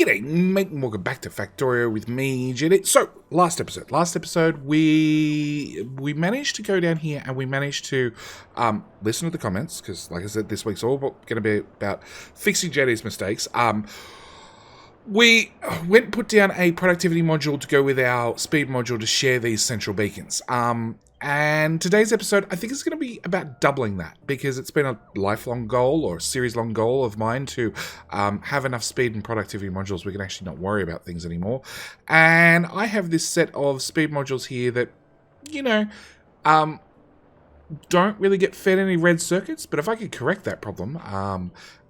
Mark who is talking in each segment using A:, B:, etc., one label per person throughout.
A: G'day, mate, and welcome back to Factorio with me, Jedit. So, last episode, we managed to go down here and we managed to listen to the comments, because, like I said, this week's all going to be about fixing Jedit's mistakes. We went and put down a productivity module to go with our speed module to share these central beacons. And today's episode, I think, is going to be about doubling that, because it's been a lifelong goal or a series-long goal of mine to have enough speed and productivity modules we can actually not worry about things anymore. And I have this set of speed modules here that, you know, don't really get fed any red circuits, but if I could correct that problem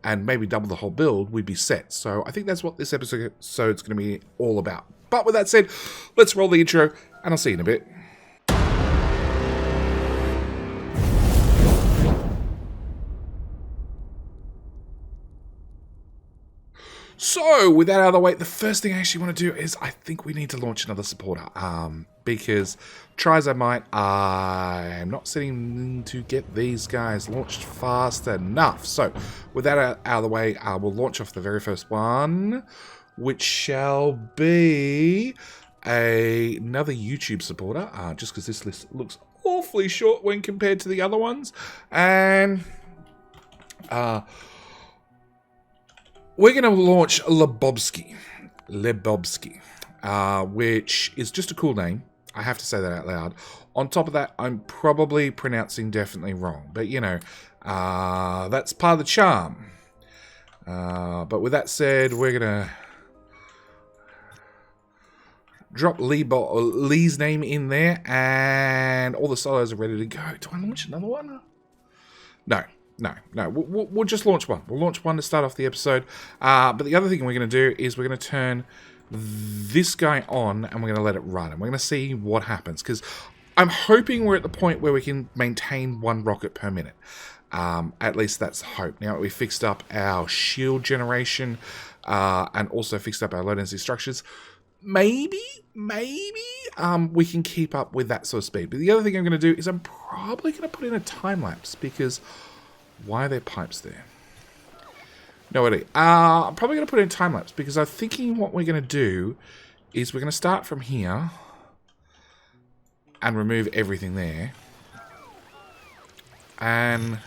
A: and maybe double the whole build, we'd be set. So I think that's what this episode's going to be all about. But with that said, let's roll the intro, and I'll see you in a bit. So, with that out of the way, the first thing I actually want to do is I think we need to launch another supporter. Because, try as I might, I'm not sitting to get these guys launched fast enough. So, with that out of the way, we'll launch off the very first one, which shall be another YouTube supporter, just because this list looks awfully short when compared to the other ones. And we're going to launch Lebowski, which is just a cool name. I have to say that out loud. On top of that, I'm probably pronouncing definitely wrong. But, you know, that's part of the charm. But with that said, we're going to drop Lee's name in there. And all the solos are ready to go. Do I launch another one? No. We'll just launch one. We'll launch one to start off the episode. But the other thing we're going to do is we're going to turn this guy on and we're going to let it run. And we're going to see what happens. Because I'm hoping we're at the point where we can maintain one rocket per minute. At least that's the hope. Now we fixed up our shield generation and also fixed up our low density structures. Maybe we can keep up with that sort of speed. But the other thing I'm going to do is I'm probably going to put in a time lapse, because why are there pipes there? No idea. I'm probably going to put in time lapse, because I'm thinking what we're going to do is we're going to start from here and remove everything there. And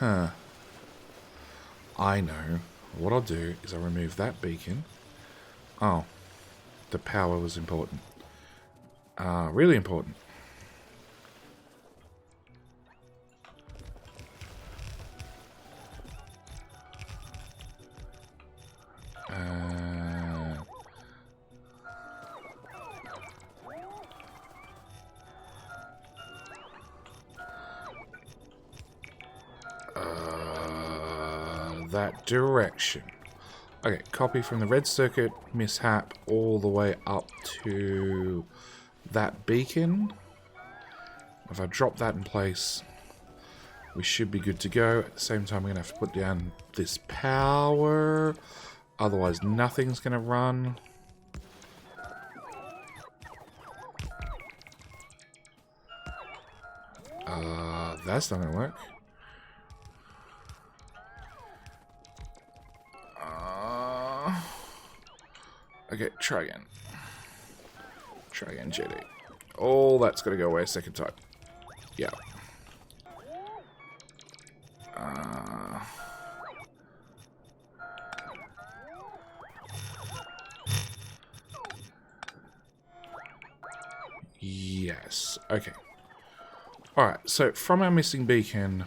A: I know. What I'll do is I'll remove that beacon. Oh, the power was important. Really important. That direction. Okay, copy from the red circuit mishap all the way up to that beacon. If I drop that in place, we should be good to go. At the same time, we're going to have to put down this power. Otherwise, nothing's going to run. That's not going to work. Okay, try again. Try again, JD. Oh, that's going to go away a second time. Yeah. Yes. Okay. Alright, so from our missing beacon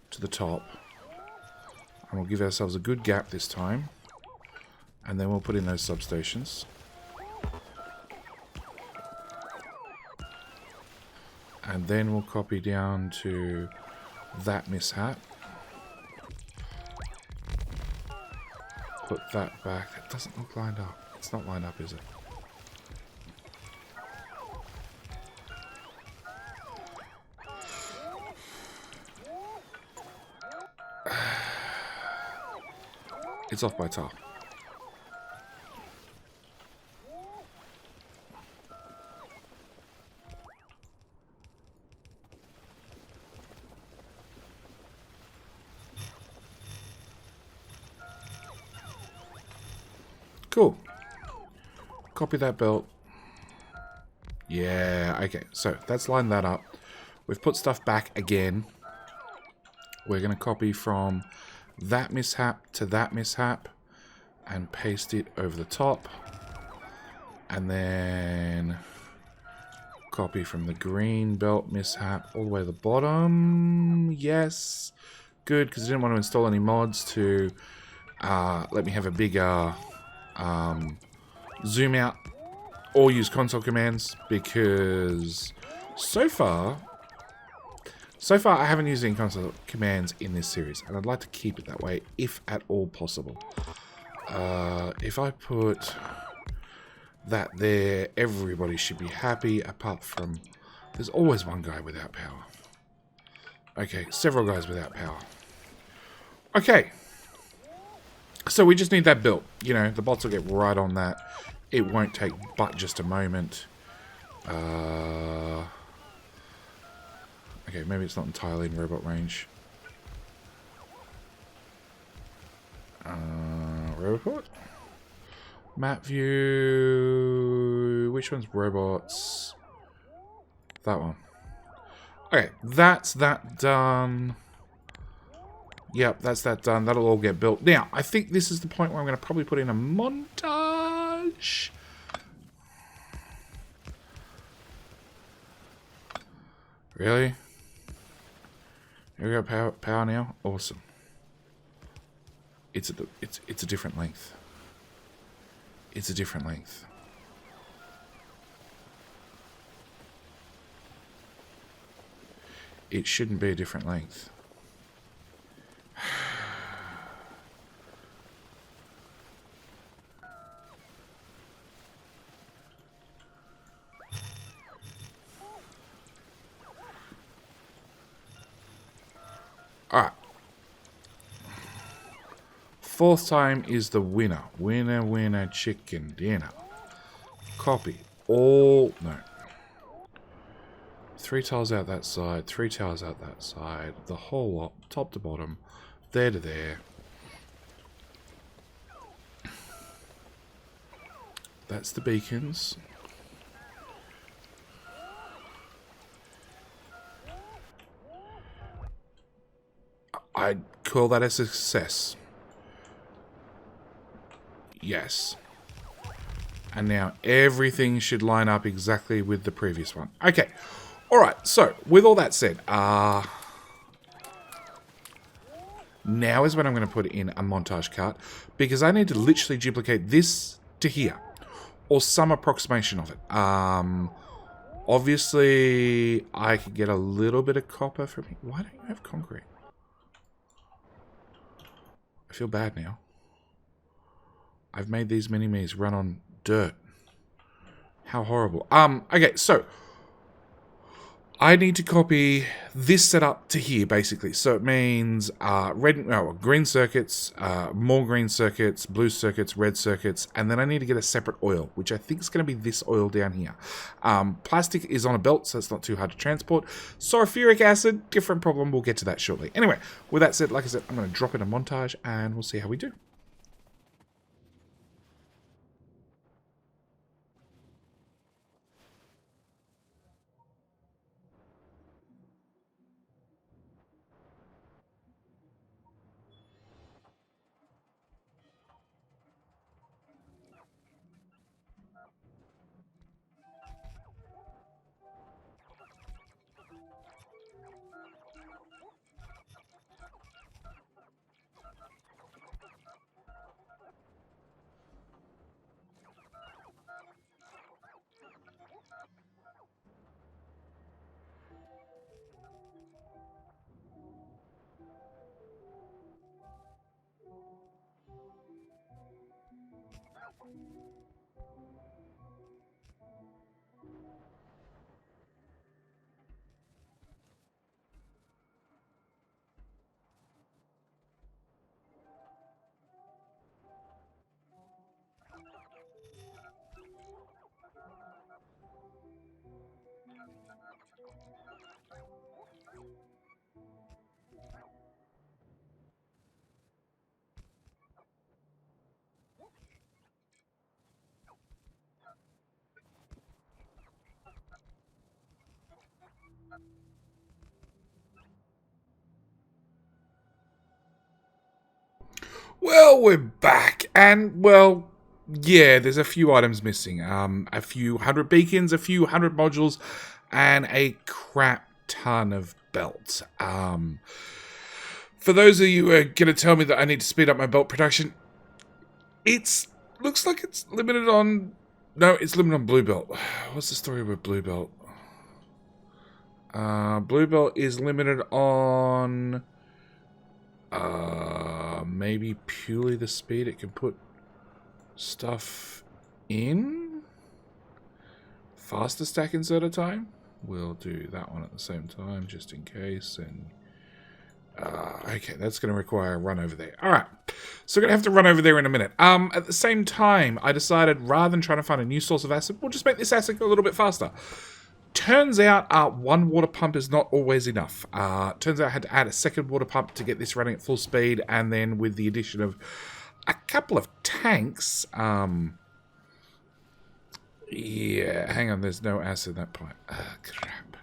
A: to the top, and we'll give ourselves a good gap this time. And then we'll put in those substations. And then we'll copy down to that mishap. Put that back. It doesn't look lined up. It's not lined up, is it? It's off by a tile. Cool. Copy that belt. Yeah, okay. So let's line that up. We've put stuff back again. We're going to copy from that mishap to that mishap and paste it over the top. And then copy from the green belt mishap all the way to the bottom. Yes. Good, because I didn't want to install any mods to let me have a bigger zoom out or use console commands, because so far I haven't used any console commands in this series, and I'd like to keep it that way if at all possible. If I put that there, everybody should be happy, apart from there's always one guy without power. Okay, several guys without power. Okay, so we just need that built. You know, the bots will get right on that. It won't take but just a moment. Okay, maybe it's not entirely in robot range. Robot? Map view. Which one's robots? That one. Okay, that's that done. Yep, that's that done. That'll all get built. Now, I think this is the point where I'm going to probably put in a montage. Really? Here we go, power now. Awesome. It's a different length. It's a different length. It shouldn't be a different length. Alright. Fourth time is the winner. Winner, winner, chicken dinner. Copy. All... No. 3 tiles out that side. 3 tiles out that side. The whole lot. Top to bottom. There to there. That's the beacons. I'd call that a success. Yes. And now everything should line up exactly with the previous one. Okay. Alright, so with all that said, now is when I'm going to put in a montage cut, because I need to literally duplicate this to here, or some approximation of it. Obviously, I could get a little bit of copper from here. Why don't you have concrete? I feel bad now. I've made these mini-me's run on dirt. How horrible. Okay, so I need to copy this setup to here, basically. So it means green circuits, more green circuits, blue circuits, red circuits, and then I need to get a separate oil, which I think is going to be this oil down here. Plastic is on a belt, so it's not too hard to transport. Sulfuric acid, different problem. We'll get to that shortly. Anyway, with that said, like I said, I'm going to drop in a montage, and we'll see how we do. Well, we're back, and well, yeah, there's a few items missing. A few hundred beacons, a few hundred modules, and a crap ton of belts. For those of you who are going to tell me that I need to speed up my belt production, looks like it's limited on... No, it's limited on blue belt. What's the story with blue belt? Blue belt is limited on... maybe purely the speed it can put stuff in. Faster stack inserter time. We'll do that one at the same time, just in case. And okay, that's going to require a run over there. All right, so we're going to have to run over there in a minute. At the same time, I decided rather than trying to find a new source of acid, we'll just make this acid go a little bit faster. Turns out one water pump is not always enough. Turns out I had to add a second water pump to get this running at full speed, and then with the addition of a couple of tanks, yeah, hang on, there's no acid in that point. Crap.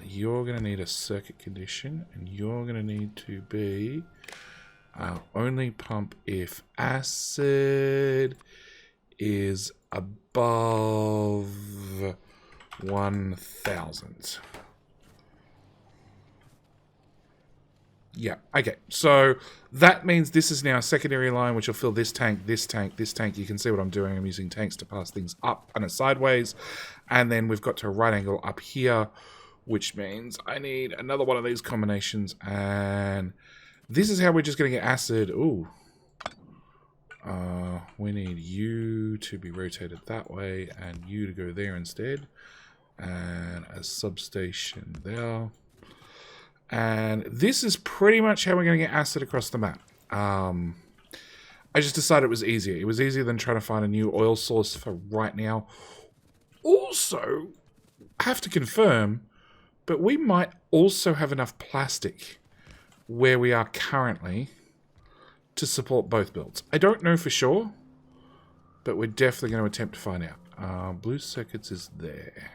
A: You're going to need a circuit condition, and you're going to need to be only pump if acid is above 1,000. Yeah, okay. So that means this is now a secondary line, which will fill this tank, this tank, this tank. You can see what I'm doing. I'm using tanks to pass things up and sideways. And then we've got to a right angle up here, which means I need another one of these combinations. And this is how we're just going to get acid. Ooh. We need you to be rotated that way and you to go there instead. And a substation there. And this is pretty much how we're going to get acid across the map. I just decided it was easier. It was easier than trying to find a new oil source for right now. Also, I have to confirm, but we might also have enough plastic where we are currently to support both builds. I don't know for sure, but we're definitely going to attempt to find out. Blue circuits is there.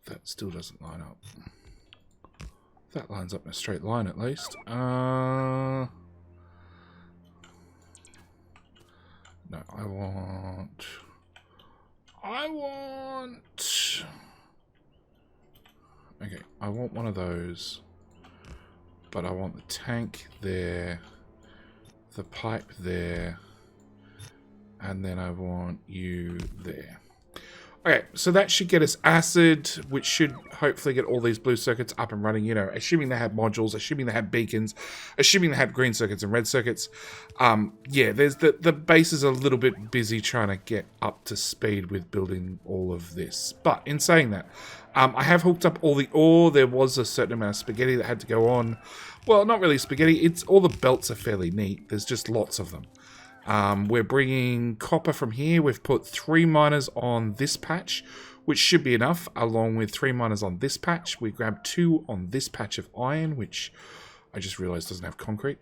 A: That still doesn't line up. That lines up in a straight line at least. No, I want... Okay, I want one of those. But I want the tank there. The pipe there. And then I want you there. Okay, so that should get us acid, which should hopefully get all these blue circuits up and running, you know, assuming they had modules, assuming they had beacons, assuming they had green circuits and red circuits. Yeah, there's the base is a little bit busy trying to get up to speed with building all of this. But in saying that, I have hooked up all the ore. There was a certain amount of spaghetti that had to go on. Well, not really spaghetti. It's all the belts are fairly neat. There's just lots of them. We're bringing copper from here. We've put 3 miners on this patch, which should be enough, along with 3 miners on this patch. We grabbed 2 on this patch of iron, which I just realized doesn't have concrete.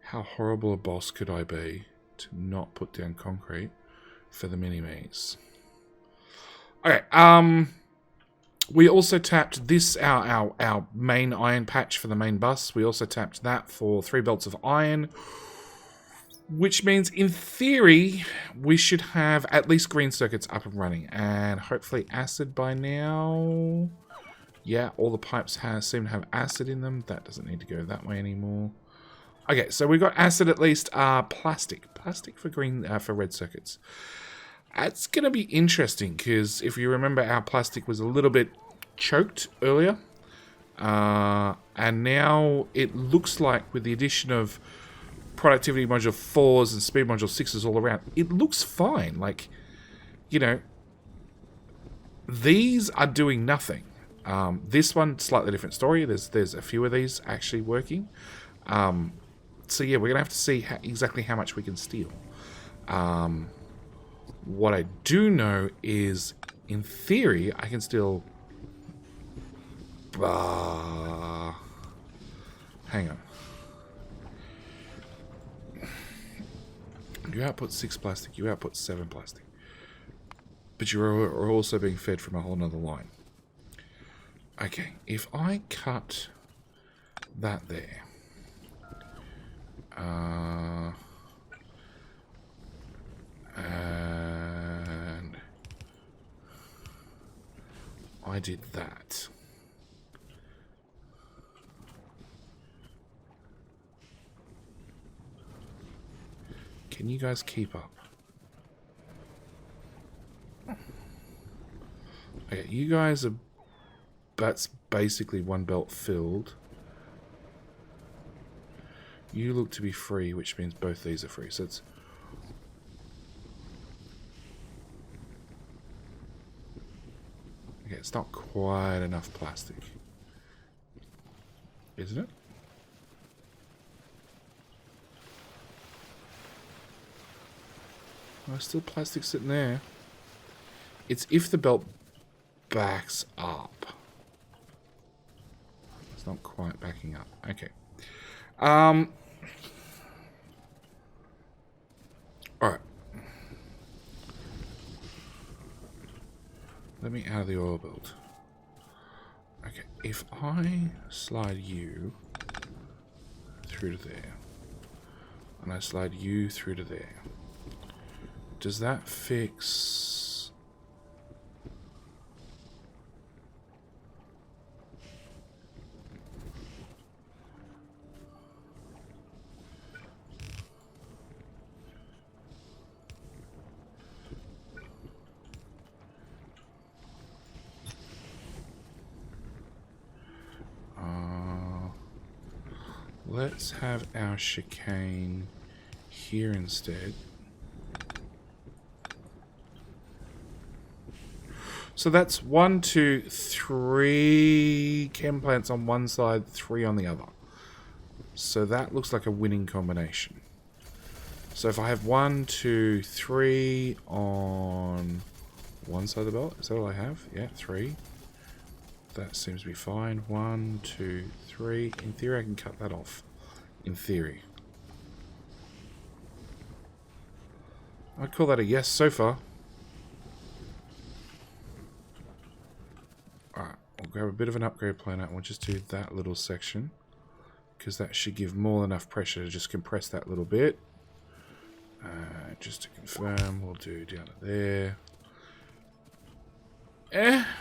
A: How horrible a boss could I be to not put down concrete for the mini-me's? Okay, we also tapped this, our main iron patch for the main bus. We also tapped that for 3 belts of iron, which means, in theory, we should have at least green circuits up and running. And hopefully acid by now. Yeah, all the pipes seem to have acid in them. That doesn't need to go that way anymore. Okay, so we got acid at least. Plastic for green, for red circuits. That's going to be interesting, because if you remember, our plastic was a little bit choked earlier. And now it looks like, with the addition of productivity module 4s and speed module 6s all around, it looks fine. Like, you know, these are doing nothing. This one, slightly different story. There's a few of these actually working. So yeah, we're gonna have to see exactly how much we can steal. What I do know is, in theory, I can steal... hang on. You output 6 plastic, you output 7 plastic. But you're also being fed from a whole nother line. Okay, if I cut that there. And I did that. Can you guys keep up? Okay, you guys are... That's basically one belt filled. You look to be free, which means both these are free. So it's... Okay, it's not quite enough plastic. Isn't it? Oh, there's still plastic sitting there. It's if the belt backs up. It's not quite backing up. Okay. Alright. Let me out of the oil belt. Okay, if I slide you through to there, and I slide you through to there, does that fix... Let's have our chicane here instead. So that's 1, 2, 3 chem plants on one side, 3 on the other. So that looks like a winning combination. So if I have 1, 2, 3 on one side of the belt, is that all I have? Yeah, 3. That seems to be fine. 1, 2, 3. In theory, I can cut that off. In theory. I'd call that a yes so far. Alright, we'll grab a bit of an upgrade planer and we'll just do that little section. Because that should give more than enough pressure to just compress that little bit. Just to confirm, we'll do down to there.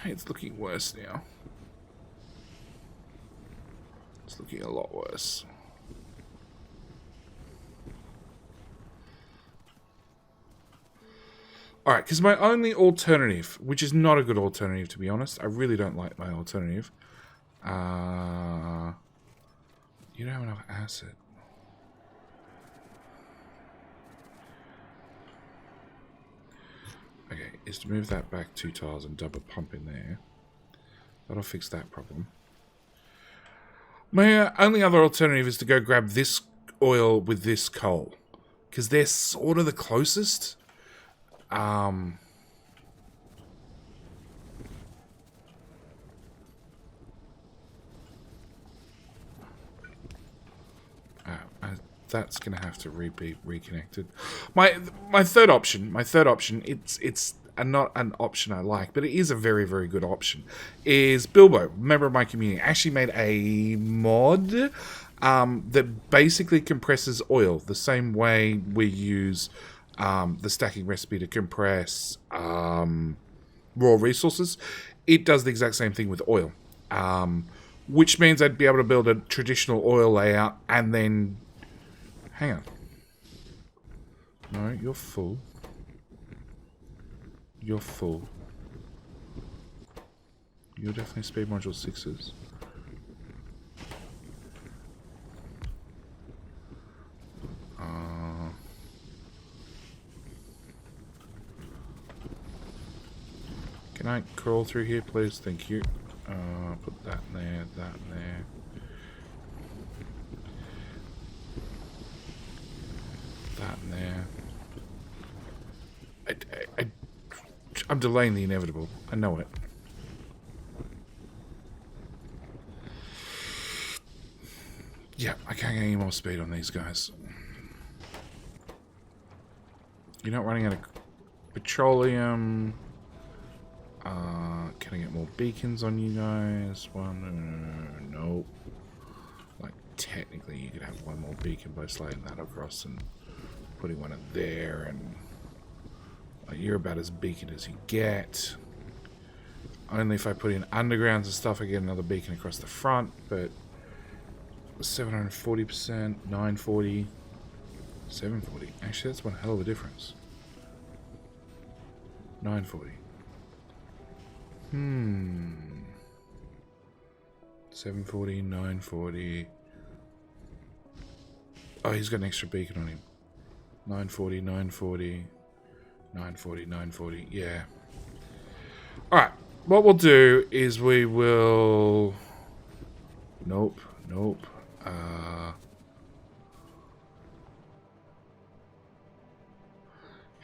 A: It's looking worse now. It's looking a lot worse. Alright, because my only alternative, which is not a good alternative to be honest, I really don't like my alternative. You don't have enough acid. Okay, is to move that back 2 tiles and double pump in there. That'll fix that problem. My only other alternative is to go grab this oil with this coal. Because they're sort of the closest. That's gonna have to be reconnected. My third option, it's not an option I like, but it is a very, very good option, is Bilbo, member of my community, actually made a mod that basically compresses oil the same way we use the stacking recipe to compress raw resources. It does the exact same thing with oil, which means I'd be able to build a traditional oil layout and then... Hang on. No, you're full. You're full. You're definitely speed module 6s. Can I crawl through here, please? Thank you. Put that in there, that in there. That in there. I'm delaying the inevitable. I know it. Yeah, I can't get any more speed on these guys. You're not running out of petroleum. Can I get more beacons on you guys? One, nope. Like, technically you could have one more beacon by sliding that across and putting one in there, and you're about as beacon as you get. Only if I put in undergrounds and stuff I get another beacon across the front, but 740%, 940, 740. Actually, that's one hell of a difference. 940. 740, 940. Oh, he's got an extra beacon on him. 940, 940, 940, 940. Yeah. Alright. What we'll do is we will... Nope. Nope. How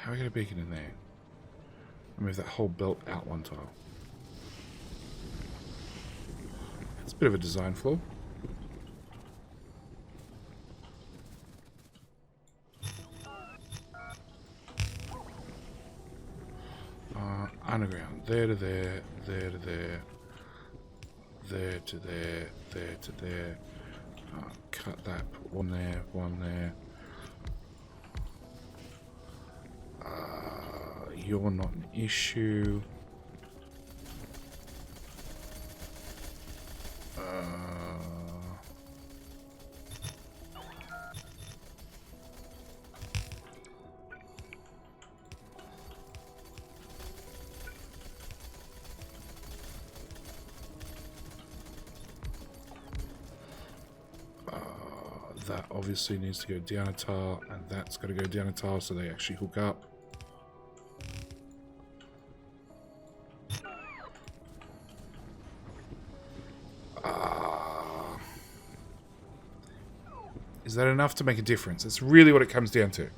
A: are we going to beacon in there? I'll move that whole belt out one tile. It's a bit of a design flaw. Underground. There to there, there to there, there to there, there to there. Cut that, put one there, one there. You're not an issue. That obviously needs to go down a tile, and that's got to go down a tile so they actually hook up. Is that enough to make a difference? That's really what it comes down to.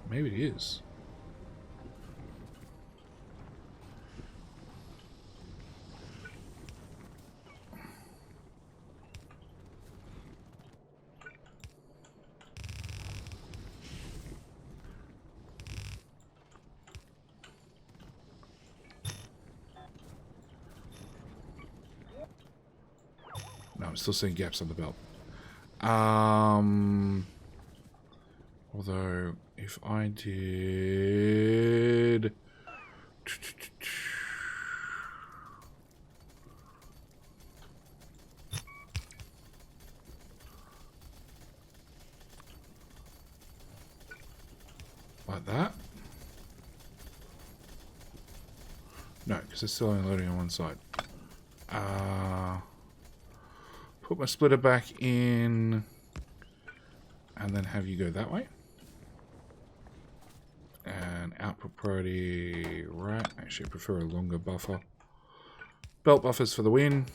A: Maybe it is. No, I'm still seeing gaps on the belt. Although, if I did... like that? No, because it's still only loading on one side. Put my splitter back in, and then have you go that way. And output priority, right? Actually, I prefer a longer buffer. Belt buffers for the win.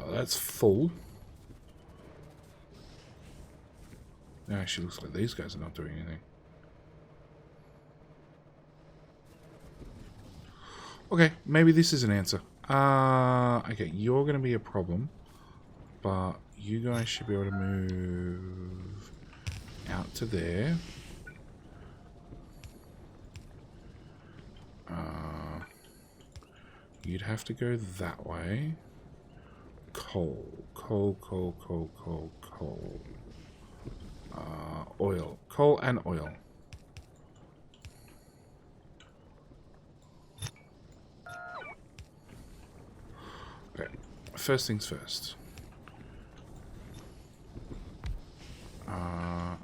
A: That's full. It actually looks like these guys are not doing anything. Okay, maybe this is an answer. Okay, you're going to be a problem, but you guys should be able to move out to there. You'd have to go that way. Coal, coal, coal, coal, coal, coal. Oil, coal and oil. Okay, first things first.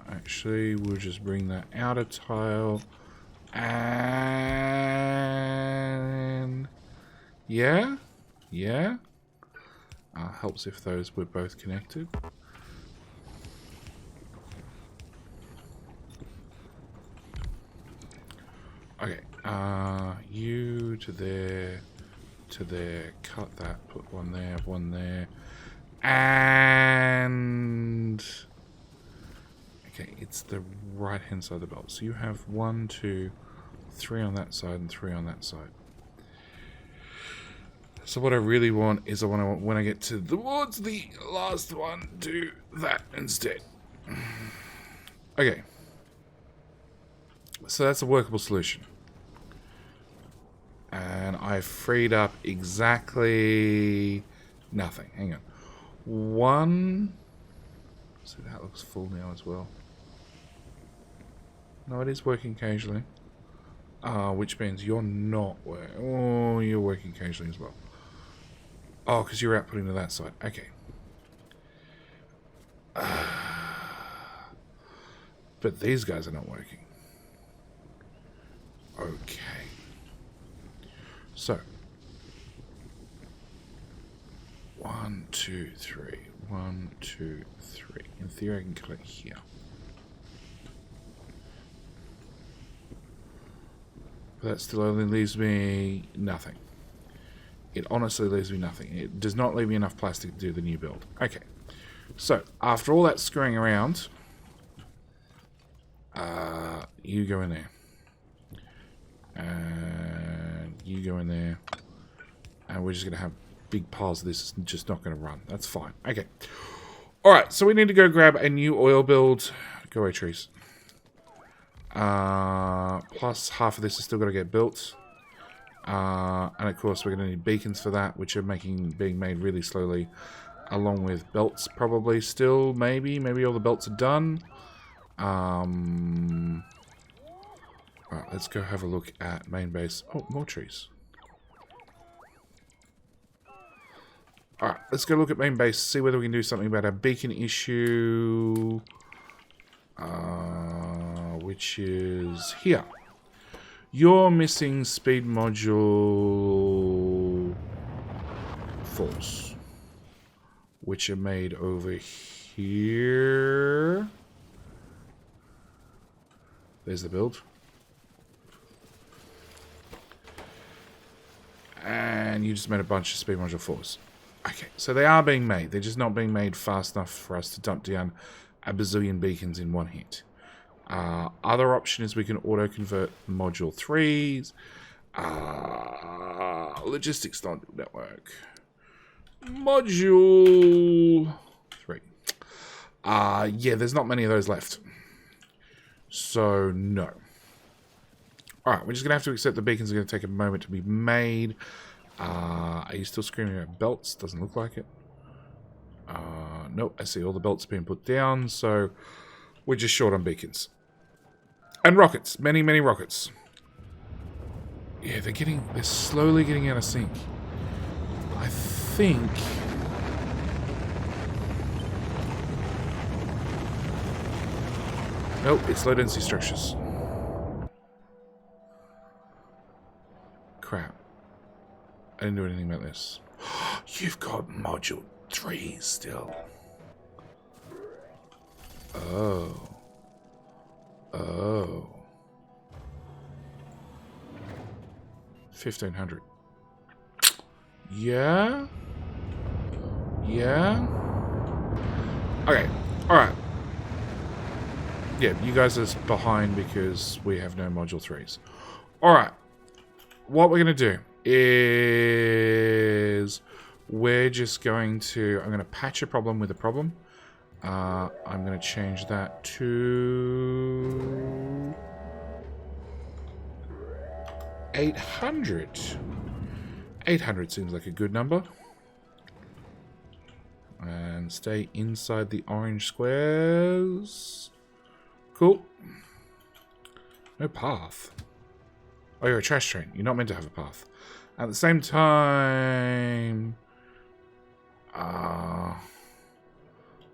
A: Actually, we'll just bring that outer tile. And... yeah? Yeah? Helps if those were both connected. Okay, you to there, cut that, put one there, and... okay, it's the right-hand side of the belt. So you have 1, 2, 3 on that side and 3 on that side. So what I really want is I want to, when I get towards the last one, do that instead. Okay. So that's a workable solution. And I've freed up exactly nothing. Hang on. One. So that looks full now as well. No, it is working occasionally. Which means you're not working. Oh, you're working occasionally as well. Oh, because you're outputting to that side. Okay. But these guys are not working. Okay. So. 1, 2, 3. 1, 2, 3. In theory, I can collect here. But that still only leaves me nothing. It honestly leaves me nothing. It does not leave me enough plastic to do the new build. Okay. So, after all that screwing around, you go in there. And you go in there. And we're just going to have big piles of this. It's just not going to run. That's fine. Okay. Alright, so we need to go grab a new oil build. Go away, trees. Plus half of this is still got to get built. And of course we're going to need beacons for that, which are being made really slowly. Along with belts probably still, maybe all the belts are done. Alright, let's go have a look at main base. Oh, more trees. Alright, let's go look at main base, see whether we can do something about our beacon issue. Which is here. You're missing speed module false, which are made over here. There's the build. And you just made a bunch of speed module 4s. Okay, so they are being made. They're just not being made fast enough for us to dump down a bazillion beacons in one hit. Other option is we can auto-convert module 3s. Logistics network. Module 3. Yeah, there's not many of those left. So, no. Alright, we're just going to have to accept the beacons are going to take a moment to be made. Are you still screaming about belts? Doesn't look like it. Nope, I see all the belts being put down, so we're just short on beacons. And rockets. Many, many rockets. Yeah, they're slowly getting out of sync. I think... Nope, it's low density structures. Crap. I didn't do anything about this. You've got module 3 still. Oh. Oh. 1,500. Yeah? Yeah? Okay. Alright. Yeah, you guys are behind because we have no module 3s. Alright. What we're going to do is we're just going to... I'm going to patch a problem with a problem. I'm going to change that to 800. 800 seems like a good number. And stay inside the orange squares. Cool. No path. Oh, you're a trash train. You're not meant to have a path. At the same time...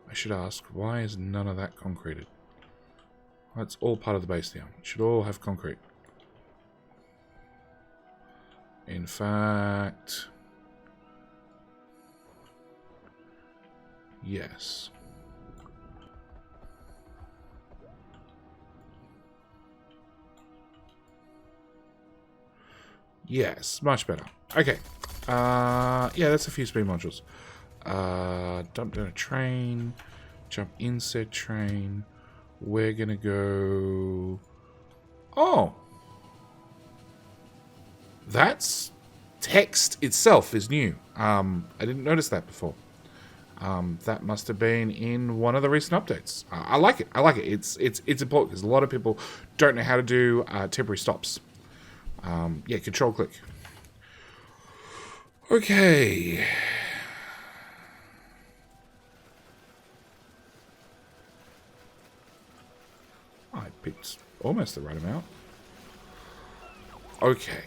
A: I should ask, why is none of that concreted? That's all part of the base now. It should all have concrete. In fact... Yes. Yes, much better. Okay. Yeah, that's a few speed modules. Dump down a train. Jump in said train. We're gonna go... Oh! That's text itself is new. I didn't notice that before. That must have been in one of the recent updates. I like it. I like it. It's important because a lot of people don't know how to do temporary stops. Yeah, control click. Okay. I picked almost the right amount. Okay.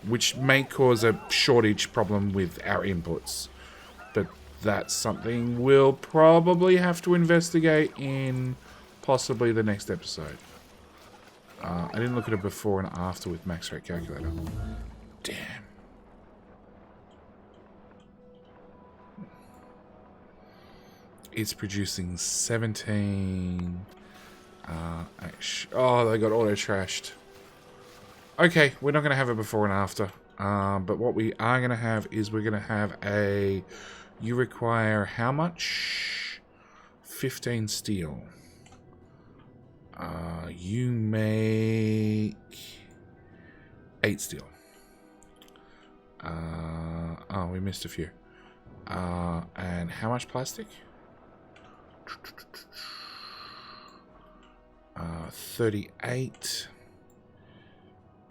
A: Which may cause a shortage problem with our inputs. But that's something we'll probably have to investigate in possibly the next episode. I didn't look at it before and after with max rate calculator. Damn. It's producing 17. Oh, they got auto-trashed. Okay, we're not going to have it before and after. But what we are going to have is we're going to have a... You require how much? 15 steel. You make 8 steel. Oh, we missed a few. And how much plastic? 38.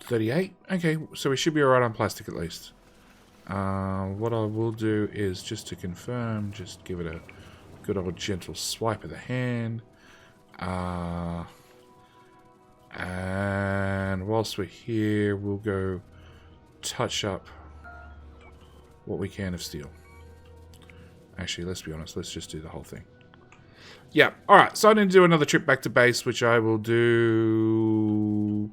A: 38? Okay, so we should be alright on plastic at least. What I will do is, just to confirm, just give it a good old gentle swipe of the hand. And whilst we're here, we'll go touch up what we can of steel. Actually, let's be honest, let's just do the whole thing. Yeah, alright, so I need to do another trip back to base, which I will do...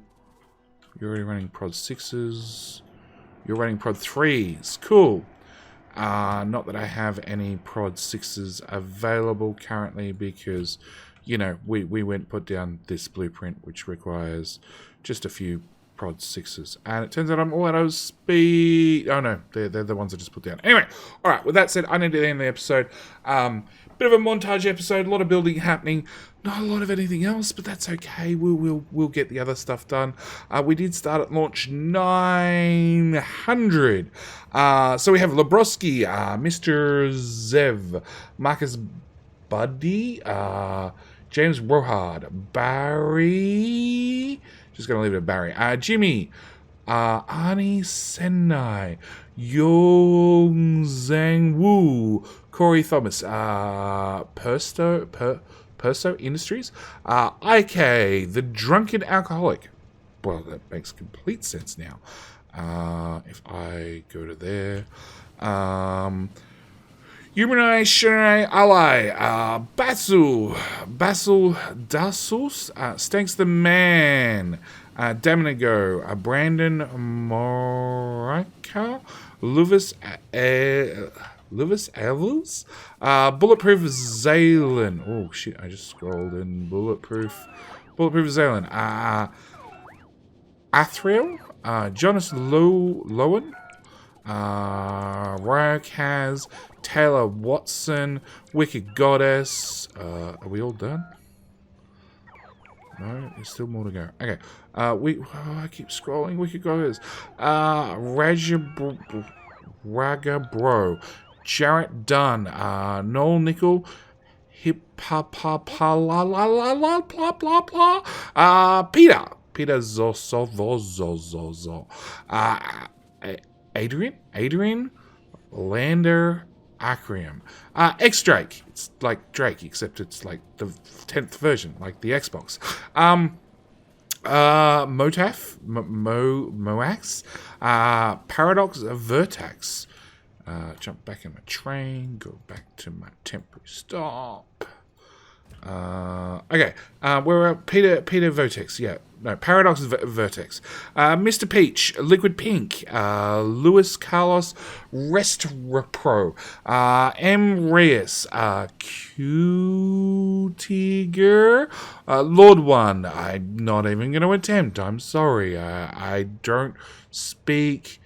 A: You're already running prod 6s. You're running prod 3s. Cool. Not that I have any prod 6s available currently because, you know, we went put down this blueprint, which requires just a few prod 6s. And it turns out I'm all out of speed. Oh, no, they're the ones I just put down. Anyway, all right, with that said, I need to end the episode. Bit of a montage episode, a lot of building happening. Not a lot of anything else, but that's okay. We'll get the other stuff done. We did start at launch 900. So we have Lebroski, Mr. Zev, Marcus Buddy, James Rohard, Barry. Just gonna leave it at Barry. Jimmy, Arnie Senai, Yong Zhang Wu, Corey Thomas, Perso Industries, IK, the Drunken Alcoholic. Well, that makes complete sense now. If I go to there, Humanai Shinai Ally, Basil Dasus, Stanks the Man, Daminago, Brandon Moraka, Luvis Evans, Bulletproof Zalen. Oh shit! I just scrolled in. Bulletproof Zalen. Athriel, Jonas Lowen, Ryokaz, Taylor Watson, Wicked Goddess. Are we all done? No, there's still more to go. Okay. I keep scrolling. Wicked Goddess. Raga Bro. Jarrett Dunn. Noel Nickel. Hip hop la la la la blah blah blah. Peter Zozo. Adrian Lander Acrium. X-Drake. It's like Drake, except it's like the 10th version, like the Xbox. Motaf, Moax, Paradox Vertex. Jump back in my train, go back to my temporary stop. Okay, we're at Peter Vertex, yeah. No, Paradox Vertex. Mr. Peach, Liquid Pink, Luis Carlos Restropro, M. Reyes, Q. Tiger, Lord One. I'm not even going to attempt. I'm sorry. I don't speak.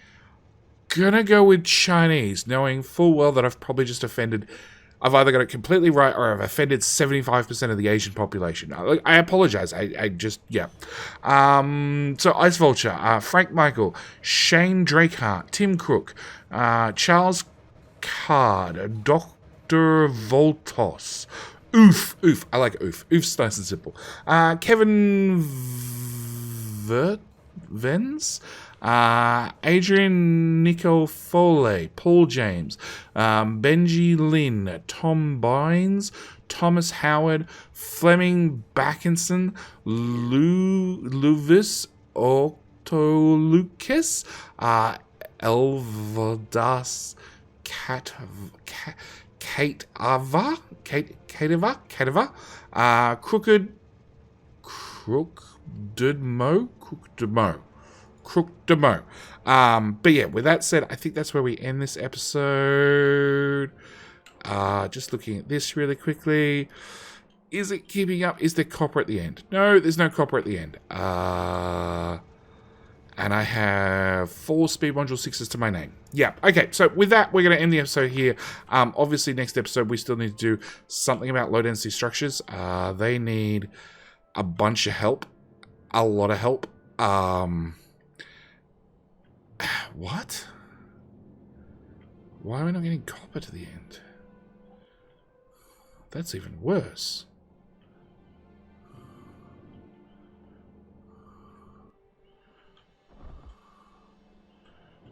A: Gonna go with Chinese, knowing full well that I've probably just offended I've either got it completely right or I've offended 75% of the Asian population. I apologize. I just, yeah. So Ice Vulture, Frank Michael, Shane Drakehart, Tim Crook, Charles Card, Dr. Voltos, Oof. I like Oof. Oof's nice and simple. Kevin Vens, Adrian Nico Foley, Paul James, Benji Lynn, Tom Bynes, Thomas Howard, Fleming Backinson, Luvis Octolucas, Elvadas Kate Ava, Crookdemo. But yeah, with that said, I think that's where we end this episode. Just looking at this really quickly. Is it keeping up? Is there copper at the end? No, there's no copper at the end. And I have 4 speed module 6s to my name. Yeah, okay, so with that, we're going to end the episode here. Obviously, next episode, we still need to do something about low-density structures. They need a bunch of help. A lot of help. What? Why are we not getting copper to the end? That's even worse.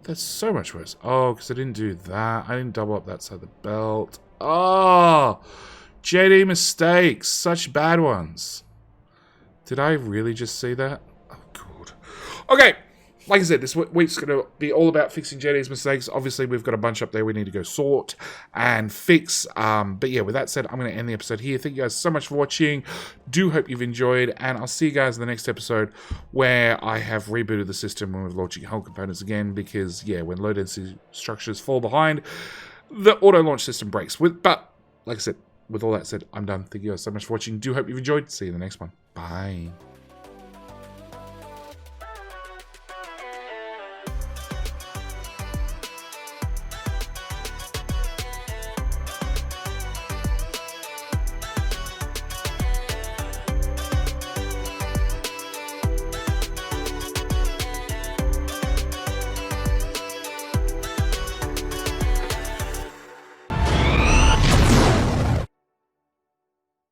A: That's so much worse. Oh, because I didn't do that. I didn't double up that side of the belt. Oh! JD mistakes. Such bad ones. Did I really just see that? Oh, God. Okay. Like I said, this week's going to be all about fixing JD's mistakes. Obviously, we've got a bunch up there we need to go sort and fix. But yeah, with that said, I'm going to end the episode here. Thank you guys so much for watching. Do hope you've enjoyed. And I'll see you guys in the next episode where I have rebooted the system and we're launching hull components again. Because, yeah, when low-density structures fall behind, the auto-launch system breaks. But, like I said, with all that said, I'm done. Thank you guys so much for watching. Do hope you've enjoyed. See you in the next one. Bye.